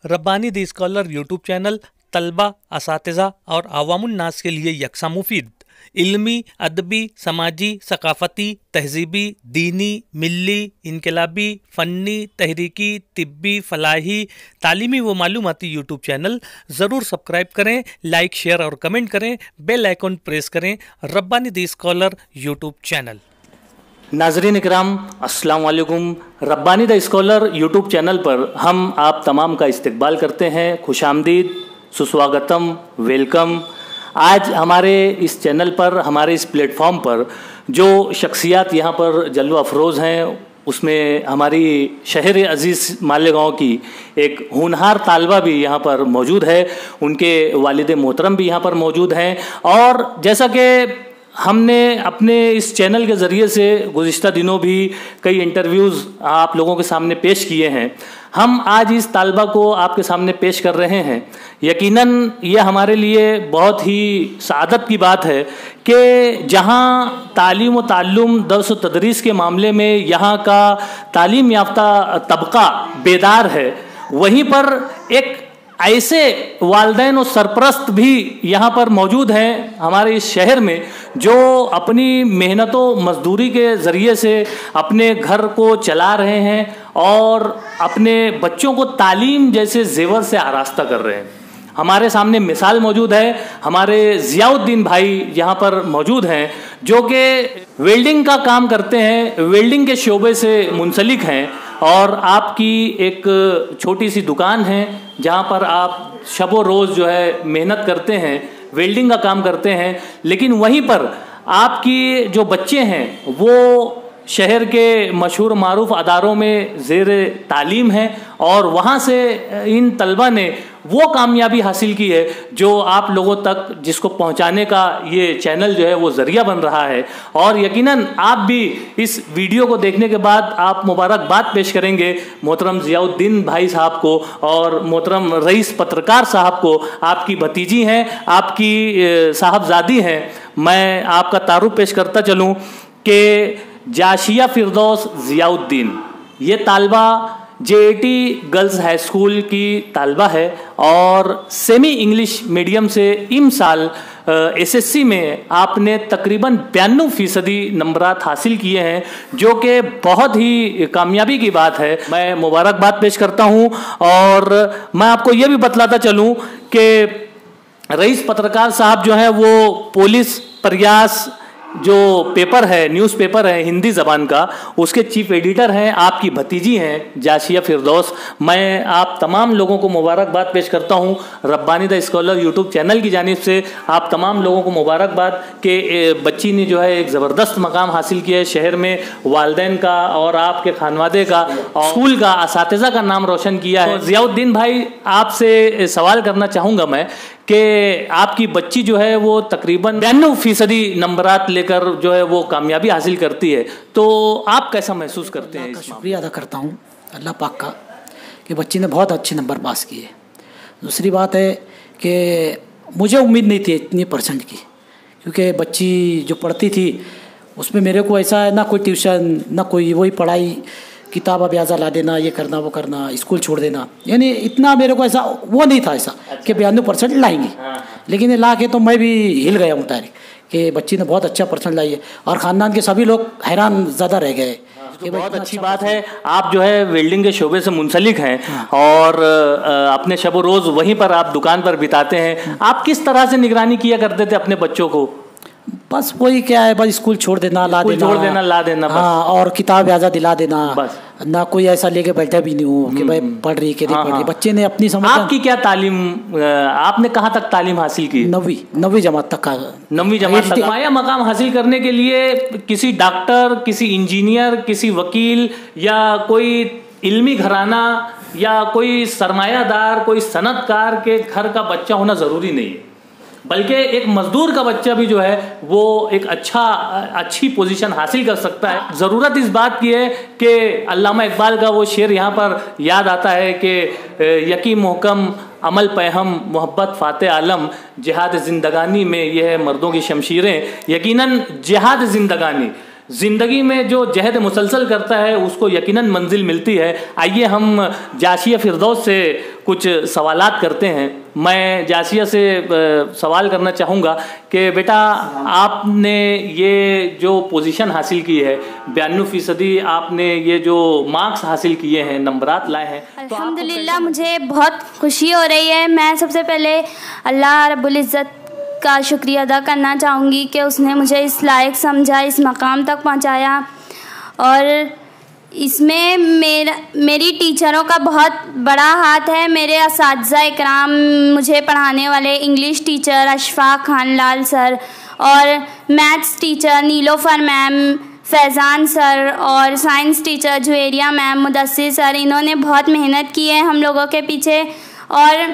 Rabbani the scholar YouTube channel तलबा, असातिज़ा और अवामुन नास के लिए यकसा मुफीद, इल्मी, अदबी, समाजी, सकाफ़ती, तहज़ीबी, दीनी, मिल्ली, इनकलाबी, फ़न्नी, तहरीकी, तिब्बी, फ़लाही, तालीमी व मालूमाती यूट्यूब चैनल ज़रूर सब्सक्राइब करें, लाइक, शेयर और कमेंट करें, बेल आइकन प्रेस करें। Rabbani the scholar YouTube channel. नाज़रीन इकराम, अस्सलाम वालेकुम। Rabbani the scholar YouTube channel पर हम आप तमाम का इस्तकबाल करते हैं। खुशामदीद, सुस्वागतम, वेलकम। आज हमारे इस चैनल पर, हमारे इस प्लेटफॉर्म पर जो शख्सियात यहाँ पर जल्वा अफरोज़ हैं, उसमें हमारी शहर अज़ीज़ मालेगांव की एक होनहार तालबा भी यहाँ पर मौजूद है, उनके वालिद मोहतरम भी यहाँ पर मौजूद हैं। और जैसा कि हमने अपने इस चैनल के ज़रिए से गुज़िश्ता दिनों भी कई इंटरव्यूज़ आप लोगों के सामने पेश किए हैं, हम आज इस तालबा को आपके सामने पेश कर रहे हैं। यकीनन ये हमारे लिए बहुत ही सआदत की बात है कि जहाँ तालीम व ताल्लुम, दर्स व तदरीस के मामले में यहाँ का तालीम याफ्ता तबका बेदार है, वहीं पर एक ऐसे वालिदैन और सरपरस्त भी यहाँ पर मौजूद हैं हमारे इस शहर में, जो अपनी मेहनत व मजदूरी के ज़रिए से अपने घर को चला रहे हैं और अपने बच्चों को तालीम जैसे जेवर से आरास्ता कर रहे हैं। हमारे सामने मिसाल मौजूद है, हमारे ज़ियाउद्दीन भाई यहाँ पर मौजूद हैं, जो कि वेल्डिंग का काम करते हैं, वेल्डिंग के शोबे से मुंसलिक हैं। और आपकी एक छोटी सी दुकान है जहाँ पर आप शबो रोज़ जो है मेहनत करते हैं, वेल्डिंग का काम करते हैं, लेकिन वहीं पर आपकी जो बच्चे हैं वो शहर के मशहूर मारूफ अदारों में ज़ेर तालीम हैं और वहाँ से इन तलबा ने वो कामयाबी हासिल की है जो आप लोगों तक जिसको पहुँचाने का ये चैनल जो है वो ज़रिया बन रहा है। और यकीनन आप भी इस वीडियो को देखने के बाद आप मुबारकबाद पेश करेंगे मोहतरम ज़ियाउद्दीन भाई साहब को और मोहतरम रईस पत्रकार साहब को। आपकी भतीजी हैं, आपकी साहबजादी हैं। मैं आपका तारुफ पेश करता चलूँ कि जाशिया फिरदौस ज़ियाउद्दीन, ये तालबा JAT गर्ल्स हाई स्कूल की तालबा है और सेमी इंग्लिश मीडियम से इम साल SSC में आपने तकरीबन 92% नंबरात हासिल किए हैं, जो कि बहुत ही कामयाबी की बात है। मैं मुबारकबाद पेश करता हूं और मैं आपको ये भी बतलाता चलूं कि रईस पत्रकार साहब जो हैं वो पुलिस प्रयास जो पेपर है, न्यूज़पेपर है हिंदी ज़बान का, उसके चीफ एडिटर हैं। आपकी भतीजी हैं जाशिया फिरदौस। मैं आप तमाम लोगों को मुबारकबाद पेश करता हूं Rabbani the scholar YouTube channel की जानिब से। आप तमाम लोगों को मुबारकबाद कि बच्ची ने जो है एक ज़बरदस्त मकाम हासिल किया है शहर में, वालिदैन का और आपके खानवादे का और स्कूल का, असातिज़ा का नाम रोशन किया है। ज़ियाउद्दीन भाई, आपसे सवाल करना चाहूँगा मैं कि आपकी बच्ची जो है वो तकरीबन 92% नंबरात लेकर जो है वो कामयाबी हासिल करती है, तो आप कैसा महसूस करते हैं? शुक्रिया अदा करता हूँ अल्लाह पाक का कि बच्ची ने बहुत अच्छे नंबर पास किए। दूसरी बात है कि मुझे उम्मीद नहीं थी इतनी परसेंट की, क्योंकि बच्ची जो पढ़ती थी उसमें मेरे को ऐसा है ना कोई ट्यूशन, ना कोई वही पढ़ाई, किताब ब्याजा ला देना, ये करना वो करना, स्कूल छोड़ देना, यानी इतना मेरे को ऐसा वो नहीं था ऐसा कि 92% लाएंगी। लेकिन ये ला के तो मैं भी हिल गया हूँ तारीख कि बच्ची ने बहुत अच्छा परसेंट लाई है और ख़ानदान के सभी लोग हैरान ज़्यादा रह गए। तो बहुत अच्छी बात है। आप जो है वेल्डिंग के शोबे से मुंसलिक हैं और अपने शब रोज़ वहीं पर आप दुकान पर बिताते हैं। आप किस तरह से निगरानी किया करते थे अपने बच्चों को? बस वही क्या है, बस स्कूल छोड़ देना, ला देना, हाँ, और किताब ब्याजा दिला देना, बस। ना कोई ऐसा लेके बैठा भी नहीं हूँ कि भाई पढ़ रही कि नहीं पढ़ रही। बच्चे ने अपनी समझ। आपकी क्या तालीम, आपने कहाँ तक तालीम हासिल की? 9वीं जमात तक का। 9वीं जमात तक। माया मकाम हासिल करने के लिए किसी डॉक्टर, किसी इंजीनियर, किसी वकील या कोई इल्मी घराना या कोई सरमायादार, कोई सनतकार के घर का बच्चा होना ज़रूरी नहीं है, बल्कि एक मजदूर का बच्चा भी जो है वो एक अच्छी पोजीशन हासिल कर सकता है। ज़रूरत इस बात की है कि अल्लामा इकबाल का वो शेर यहाँ पर याद आता है कि यकी मोहकम अमल पैहम मोहब्बत फ़ाते आलम, जिहाद ज़िंदगानी में यह है मर्दों की शमशीरें। यकीनन जिहाद ज़िंदगानी, ज़िंदगी में जो जहद मुसलसल करता है उसको यकीनन मंजिल मिलती है। आइए हम जाशिया फिरदौस से कुछ सवालात करते हैं। मैं जासिया से सवाल करना चाहूँगा कि बेटा आपने ये जो पोजीशन हासिल की है 92% आपने ये जो मार्क्स हासिल किए हैं, नंबरात लाए हैं, अल्हम्दुलिल्लाह मुझे बहुत खुशी हो रही है। मैं सबसे पहले अल्लाह रब्बुल इज़्ज़त का शुक्रिया अदा करना चाहूँगी कि उसने मुझे इस लायक समझा, इस मकाम तक पहुँचाया। और इसमें मेरी टीचरों का बहुत बड़ा हाथ है। मेरे असातिज़ा इकराम, मुझे पढ़ाने वाले English teacher Ashfaq Khan Lal sir और maths teacher Nilofer ma'am, Faizan sir और science teacher Juveria ma'am, Mudassir sir, इन्होंने बहुत मेहनत की है हम लोगों के पीछे। और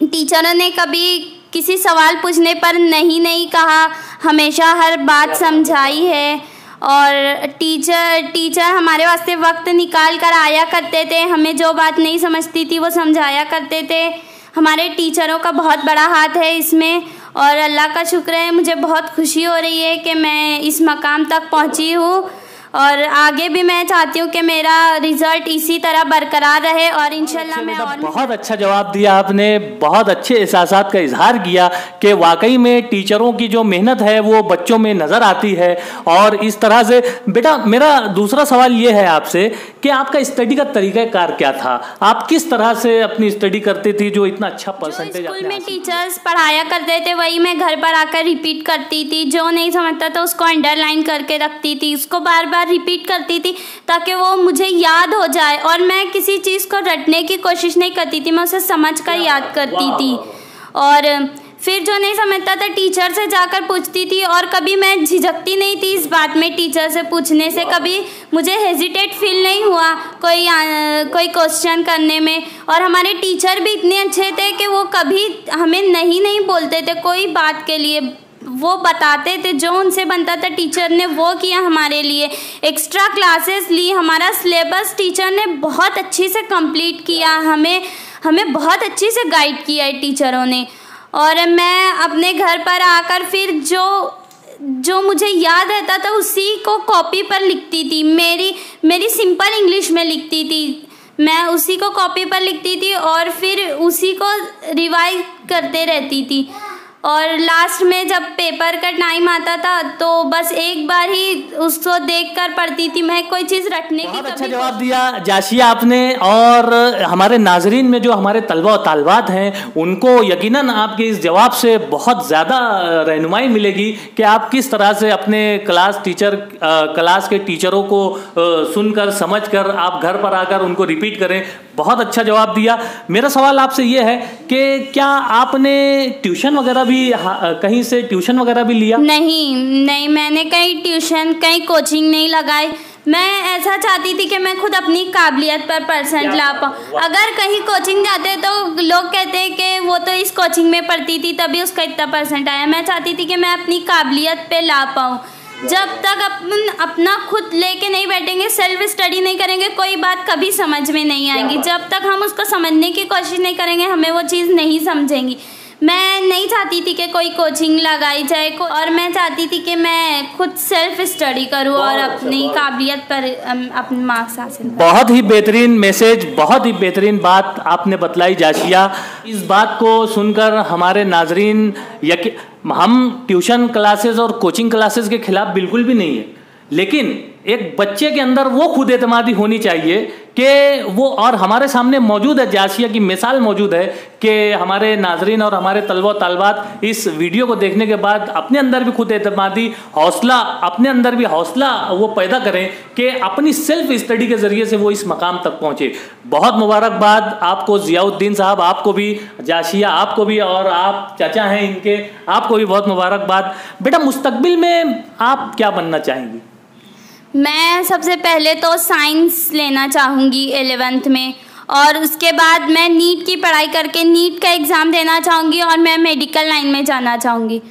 टीचरों ने कभी किसी सवाल पूछने पर नहीं कहा, हमेशा हर बात समझाई है। और टीचर हमारे वास्ते वक्त निकाल कर आया करते थे, हमें जो बात नहीं समझती थी वो समझाया करते थे। हमारे टीचरों का बहुत बड़ा हाथ है इसमें। और अल्लाह का शुक्र है, मुझे बहुत खुशी हो रही है कि मैं इस मकाम तक पहुंची हूँ। और आगे भी मैं चाहती हूँ कि मेरा रिज़ल्ट इसी तरह बरकरार रहे और इंशाल्लाह मैं और बहुत अच्छा जवाब दिया आपने, बहुत अच्छे एहसासात का इजहार किया कि वाकई में टीचरों की जो मेहनत है वो बच्चों में नज़र आती है। और इस तरह से बेटा मेरा दूसरा सवाल ये है आपसे कि आपका स्टडी का तरीक़ाकार क्या था? आप किस तरह से अपनी स्टडी करती थी जो इतना अच्छा परसेंटेज? स्कूल में टीचर्स पढ़ाया करते थे वही मैं घर पर आकर रिपीट करती थी। जो नहीं समझता था उसको अंडरलाइन करके रखती थी, उसको बार बार रिपीट करती थी ताकि वो मुझे याद हो जाए। और मैं किसी चीज़ को रटने की कोशिश नहीं करती थी, मैं उसे समझ कर याद करती थी। और फिर जो नहीं समझता था टीचर से जाकर पूछती थी। और कभी मैं झिझकती नहीं थी इस बात में, टीचर से पूछने से कभी मुझे हेजिटेट फील नहीं हुआ कोई क्वेश्चन करने में। और हमारे टीचर भी इतने अच्छे थे कि वो कभी हमें नहीं बोलते थे कोई बात के लिए, वो बताते थे, जो उनसे बनता था टीचर ने वो किया हमारे लिए। एक्स्ट्रा क्लासेस ली, हमारा सिलेबस टीचर ने बहुत अच्छी से कंप्लीट किया, हमें बहुत अच्छी से गाइड किया है टीचरों ने। और मैं अपने घर पर आकर फिर जो मुझे याद रहता था उसी को कॉपी पर लिखती थी। मेरी सिंपल इंग्लिश में लिखती थी, मैं उसी को कॉपी पर लिखती थी और फिर उसी को रिवाइज करते रहती थी। और लास्ट में जब पेपर का टाइम आता था तो बस एक बार ही उसको देखकर पढ़ती थी, मैं कोई चीज़ रटने की। बहुत अच्छा जवाब दिया जासिया आपने। और हमारे नाजरीन में जो हमारे तलबा और तालबात हैं उनको यकीनन आपके इस जवाब से बहुत ज़्यादा रहनुमाई मिलेगी कि आप किस तरह से अपने क्लास के टीचरों को सुनकर समझकर आप घर पर आकर उनको रिपीट करें। बहुत अच्छा जवाब दिया। मेरा सवाल आपसे ये है कि क्या आपने ट्यूशन वगैरह भी कहीं से ट्यूशन वगैरह भी लिया? नहीं, मैंने कहीं कोचिंग नहीं लगाई। मैं ऐसा चाहती थी कि मैं खुद अपनी काबिलियत पर परसेंट ला पाऊँ। अगर कहीं कोचिंग जाते तो लोग कहते हैं कि वो तो इस कोचिंग में पढ़ती थी तभी उसका इतना परसेंट आया। मैं चाहती थी कि मैं अपनी काबिलियत पे ला पाऊँ। जब तक अपन अपना खुद लेके नहीं बैठेंगे, सेल्फ स्टडी नहीं करेंगे, कोई बात कभी समझ में नहीं आएगी। जब तक हम उसको समझने की कोशिश नहीं करेंगे हमें वो चीज़ नहीं समझेंगी। मैं नहीं चाहती थी कि कोई कोचिंग लगाई जाए और मैं चाहती थी कि मैं खुद सेल्फ स्टडी करूं और अपनी काबिलियत पर अपने मार्क्स हासिल करूं। बहुत ही बेहतरीन मैसेज, बहुत ही बेहतरीन बात आपने बतलाई जासिया। इस बात को सुनकर हमारे नाजरीन, हम ट्यूशन क्लासेस और कोचिंग क्लासेस के खिलाफ बिल्कुल भी नहीं है, लेकिन एक बच्चे के अंदर वो खुद एतमादी होनी चाहिए कि वो, और हमारे सामने मौजूद है, जासिया की मिसाल मौजूद है कि हमारे नाजरीन और हमारे तलबा तालबात इस वीडियो को देखने के बाद अपने अंदर भी खुद एतमादी अपने अंदर भी हौसला वो पैदा करें कि अपनी सेल्फ स्टडी के ज़रिए से वो इस मकाम तक पहुँचे। बहुत मुबारकबाद आपको ज़ियाउद्दीन साहब, आपको भी जासिया, आपको भी, और आप चाचा हैं इनके, आपको भी बहुत मुबारकबाद। बेटा मुस्तकबिल में आप क्या बनना चाहेंगी? मैं सबसे पहले तो साइंस लेना चाहूँगी 11th में, और उसके बाद मैं नीट की पढ़ाई करके नीट का एग्ज़ाम देना चाहूँगी और मैं मेडिकल लाइन में जाना चाहूँगी।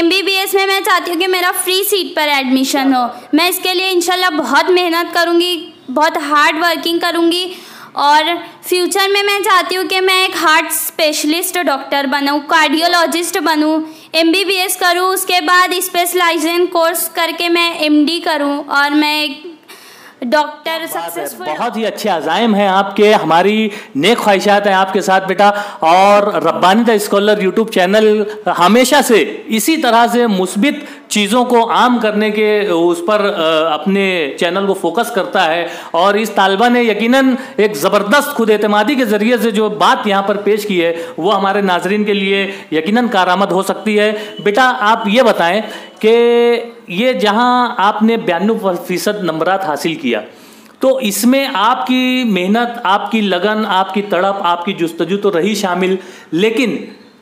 MBBS में मैं चाहती हूँ कि मेरा फ्री सीट पर एडमिशन हो। मैं इसके लिए इंशाल्लाह बहुत मेहनत करूँगी, बहुत हार्ड वर्किंग करूँगी। और फ्यूचर में मैं चाहती हूँ कि मैं एक हार्ट स्पेशलिस्ट डॉक्टर बनूँ, कार्डियोलॉजिस्ट बनूँ, MBBS करूँ, उसके बाद स्पेशलाइजेशन कोर्स करके मैं MD करूँ और मैं एक डॉक्टर सक्सेसफुल। बहुत ही अच्छे अज़ाइम हैं आपके, हमारी नेक ख्वाहिशात हैं आपके साथ बेटा। और Rabbani the scholar YouTube channel हमेशा से इसी तरह से मुस्बित चीज़ों को आम करने के उस पर अपने चैनल को फोकस करता है। और इस तालिबा ने यकीनन एक ज़बरदस्त खुद एतमादी के ज़रिए से जो बात यहाँ पर पेश की है वो हमारे नाजरीन के लिए यकीनन कारआमद हो सकती है। बेटा आप ये बताएं कि ये जहाँ आपने 92% नंबरात हासिल किया, तो इसमें आपकी मेहनत, आपकी लगन, आपकी तड़प, आपकी जुस्तजू तो रही शामिल, लेकिन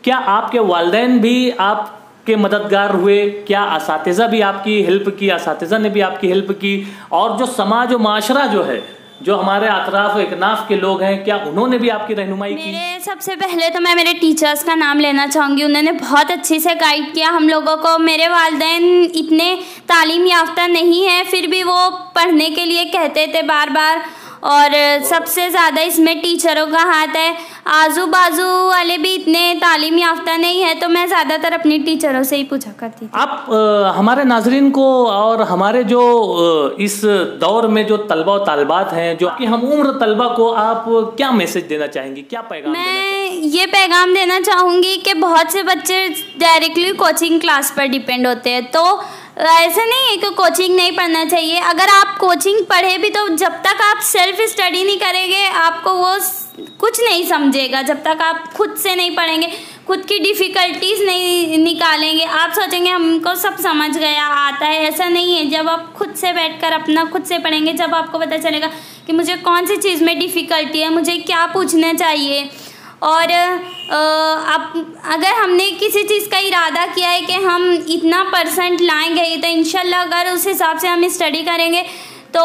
क्या आपके वालिदैन भी आपके मददगार हुए? क्या असातिज़ा भी आपकी हेल्प की, असातिज़ा ने भी आपकी हेल्प की? और जो समाज और माशरा जो है, जो हमारे अतराफ इकनाफ के लोग हैं, क्या उन्होंने भी आपकी रहनुमाई की? सबसे पहले तो मैं मेरे टीचर्स का नाम लेना चाहूँगी। उन्होंने बहुत अच्छे से गाइड किया हम लोगों को। मेरे वालिदैन इतने तालीम याफ्ता नहीं है, फिर भी वो पढ़ने के लिए कहते थे बार बार। और सबसे ज़्यादा इसमें टीचरों का हाथ है। आजू बाजू वाले भी इतने तालीम याफ्ता नहीं है, तो मैं ज़्यादातर अपनी टीचरों से ही पूछा करती थी। आप हमारे नाजरीन को और हमारे जो इस दौर में जो तलबा और तालिबात हैं, जो कि हम उम्र तलबा को आप क्या मैसेज देना चाहेंगी, क्या पैगाम देना चाहेंगी? ये पैगाम देना चाहूँगी कि बहुत से बच्चे डायरेक्टली कोचिंग क्लास पर डिपेंड होते हैं, तो ऐसा नहीं है कि कोचिंग नहीं पढ़ना चाहिए। अगर आप कोचिंग पढ़े भी तो जब तक आप सेल्फ स्टडी नहीं करेंगे आपको वो कुछ नहीं समझेगा। जब तक आप खुद से नहीं पढ़ेंगे, खुद की डिफ़िकल्टीज नहीं निकालेंगे, आप सोचेंगे हमको सब समझ गया, आता है। ऐसा नहीं है। जब आप खुद से बैठकर अपना खुद से पढ़ेंगे, जब आपको पता चलेगा कि मुझे कौन सी चीज़ में डिफ़िकल्टी है, मुझे क्या पूछना चाहिए। और अब अगर हमने किसी चीज़ का इरादा किया है कि हम इतना % लाएंगे, तो इंशाल्लाह अगर उस हिसाब से हम स्टडी करेंगे तो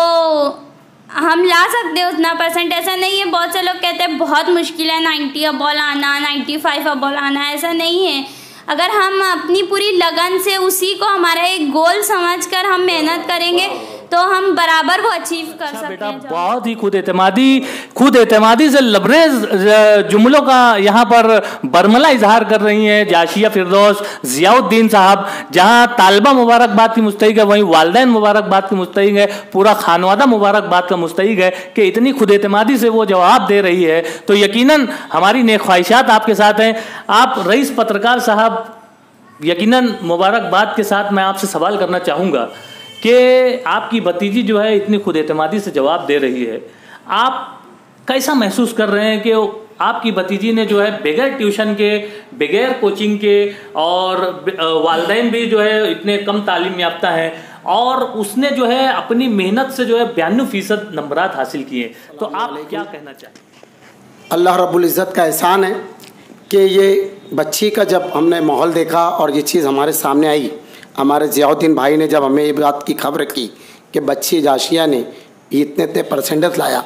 हम ला सकते हैं उतना %। ऐसा नहीं है, बहुत से लोग कहते हैं बहुत मुश्किल है 90 अबॉल आना, 95 अबॉल आना। ऐसा नहीं है। अगर हम अपनी पूरी लगन से उसी को हमारा एक गोल समझकर हम मेहनत करेंगे तो हम बराबर वो अचीव कर सकते हैं। बहुत ही खुद एतमादी से लबरेज जुमलों का यहाँ पर बरमला इजहार कर रही हैं जाशिया फिरदौस ज़ियाउद्दीन साहब। जहाँ तालिबा मुबारकबाद की मुस्तहिक है, वहीं वालिदैन मुबारकबाद की मुस्तहिक है, पूरा खानवादा मुबारकबाद का मुस्तहिक है कि इतनी खुद एतमादी से वो जवाब दे रही है। तो यकीनन हमारी नेक ख्वाहिशात आपके साथ हैं। आप रईस पत्रकार साहब, यकीनन मुबारकबाद के साथ मैं आपसे सवाल करना चाहूँगा कि आपकी भतीजी जो है इतनी खुद एतमादी से जवाब दे रही है, आप कैसा महसूस कर रहे हैं कि आपकी भतीजी ने जो है बगैर ट्यूशन के, बगैर कोचिंग के, और वालिदैन भी जो है इतने कम तालीम याफ्ता हैं, और उसने जो है अपनी मेहनत से जो है 92% नंबरात हासिल किए, तो आप क्या कहना चाहें? अल्लाह रब्बुल इज़्ज़त का एहसान है कि ये बच्ची का जब हमने माहौल देखा और ये चीज़ हमारे सामने आई, हमारे ज़ियाउद्दीन भाई ने जब हमें ये बात की खबर की कि बच्ची जाशिया ने इतने % लाया,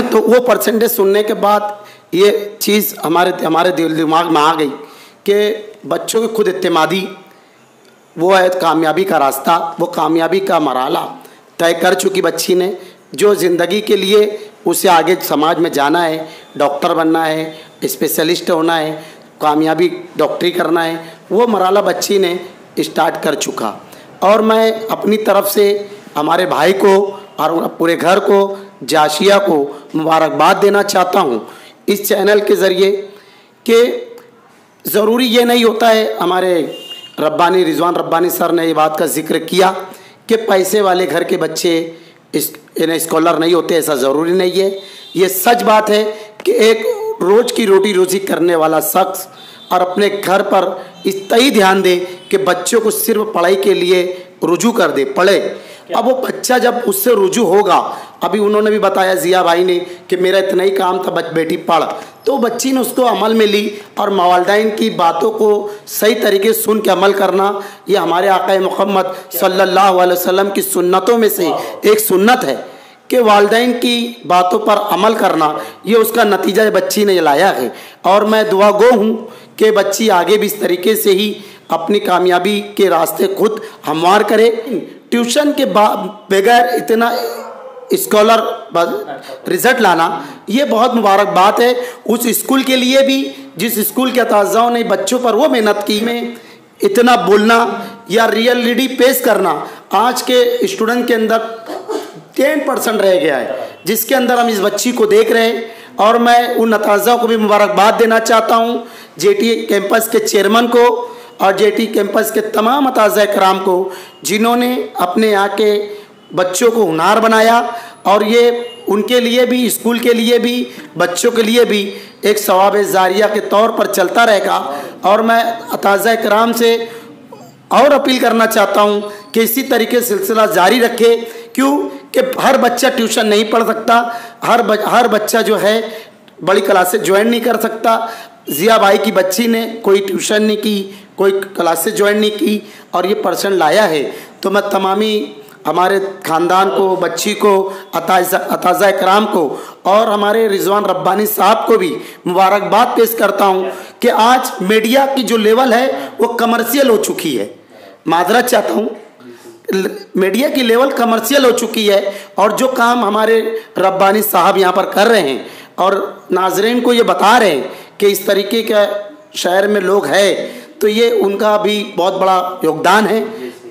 तो वो % सुनने के बाद ये चीज़ हमारे दिमाग में आ गई कि बच्चों की खुद एतमादी वो है कामयाबी का रास्ता, वो कामयाबी का मराला तय कर चुकी बच्ची ने। जो ज़िंदगी के लिए उसे आगे समाज में जाना है, डॉक्टर बनना है, स्पेशलिस्ट होना है, कामयाबी डॉक्टरी करना है, वो मराला बच्ची ने स्टार्ट कर चुका। और मैं अपनी तरफ से हमारे भाई को और पूरे घर को, जाशिया को मुबारकबाद देना चाहता हूँ इस चैनल के ज़रिए कि ज़रूरी ये नहीं होता है, हमारे रिजवान रब्बानी सर ने ये बात का जिक्र किया कि पैसे वाले घर के बच्चे स्कॉलर नहीं होते, ऐसा ज़रूरी नहीं है। ये सच बात है कि एक रोज़ की रोटी रोज़ी करने वाला शख्स और अपने घर पर इस तय ध्यान दे कि बच्चों को सिर्फ पढ़ाई के लिए रुजू कर दे, पढ़े। अब वो बच्चा जब उससे रुजू होगा, अभी उन्होंने भी बताया ज़िया भाई ने कि मेरा इतना ही काम था बेटी पढ़, तो बच्ची ने उसको अमल में ली। और वालिदैन की बातों को सही तरीके से सुन के अमल करना, ये हमारे आका मुहम्मद सल्लल्लाहु अलैहि वसल्लम की सुन्नतों में से एक सुन्नत है कि वालिदैन की बातों पर अमल करना, ये उसका नतीजा बच्ची ने लाया है। और मैं दुआ गो हूँ कि बच्ची आगे भी इस तरीके से ही अपनी कामयाबी के रास्ते खुद हमवार करे। ट्यूशन के बगैर इतना स्कॉलर रिजल्ट लाना, ये बहुत मुबारक बात है उस स्कूल के लिए भी जिस स्कूल के असातिज़ाओं ने बच्चों पर वो मेहनत की। में इतना बोलना या रियलिटी पेश करना आज के स्टूडेंट के अंदर 10% रह गया है, जिसके अंदर हम इस बच्ची को देख रहे हैं। और मैं उन नताज़ा को भी मुबारकबाद देना चाहता हूँ, जेटी कैंपस के चेयरमैन को और जेटी कैंपस के तमाम नताज़ा कराम को, जिन्होंने अपने यहाँ के बच्चों को हुनार बनाया। और ये उनके लिए भी, स्कूल के लिए भी, बच्चों के लिए भी एक सवाब जारिया के तौर पर चलता रहेगा। और मैं नताज़ा कराम से और अपील करना चाहता हूँ कि इसी तरीके से सिलसिला जारी रखे। क्यों कि हर बच्चा ट्यूशन नहीं पढ़ सकता, हर बच्चा जो है बड़ी क्लासेस ज्वाइन नहीं कर सकता। जिया भाई की बच्ची ने कोई ट्यूशन नहीं की, कोई क्लासेस ज्वाइन नहीं की और ये परसेंट लाया है। तो मैं तमामी हमारे ख़ानदान को, बच्ची को, अताज़ा कराम को और हमारे रिजवान रब्बानी साहब को भी मुबारकबाद पेश करता हूँ कि आज मीडिया की जो लेवल है वो कमर्शियल हो चुकी है। माजरत चाहता हूँ, मीडिया की लेवल कमर्शियल हो चुकी है। और जो काम हमारे रब्बानी साहब यहाँ पर कर रहे हैं और नाजरीन को ये बता रहे हैं कि इस तरीके का शहर में लोग हैं, तो ये उनका भी बहुत बड़ा योगदान है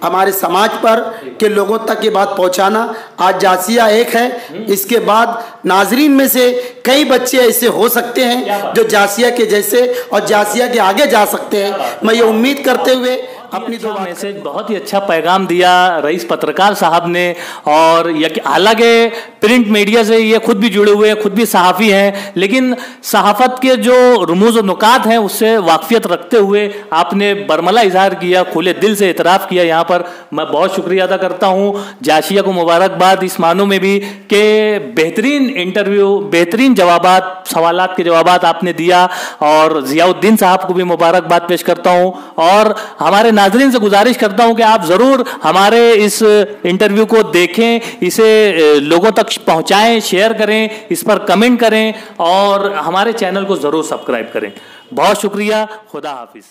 हमारे समाज पर कि लोगों तक ये बात पहुंचाना। आज जासिया एक है, इसके बाद नाजरीन में से कई बच्चे ऐसे हो सकते हैं जो जासिया के जैसे और जासिया के आगे जा सकते हैं। मैं ये उम्मीद करते हुए अपनी दो मैसेज, बहुत ही अच्छा पैगाम दिया रईस पत्रकार साहब ने। और हालांकि प्रिंट मीडिया से ये खुद भी जुड़े हुए हैं, खुद भी सहाफ़ी हैं, लेकिन सहाफ़त के जो रुमूज़ और नुकात हैं उससे वाकफियत रखते हुए आपने बरमला इजहार किया, खुले दिल से इतराफ़ किया। यहाँ पर मैं बहुत शुक्रिया अदा करता हूँ। जाशिया को मुबारकबाद इस मानों में भी कि बेहतरीन इंटरव्यू, बेहतरीन जवाबात, सवालात के जवाबात आपने दिया। और ज़ियाउद्दीन साहब को भी मुबारकबाद पेश करता हूँ और हमारे नाज़रीन से गुजारिश करता हूं कि आप ज़रूर हमारे इस इंटरव्यू को देखें, इसे लोगों तक पहुंचाएं, शेयर करें, इस पर कमेंट करें और हमारे चैनल को ज़रूर सब्सक्राइब करें। बहुत शुक्रिया, खुदा हाफिज़।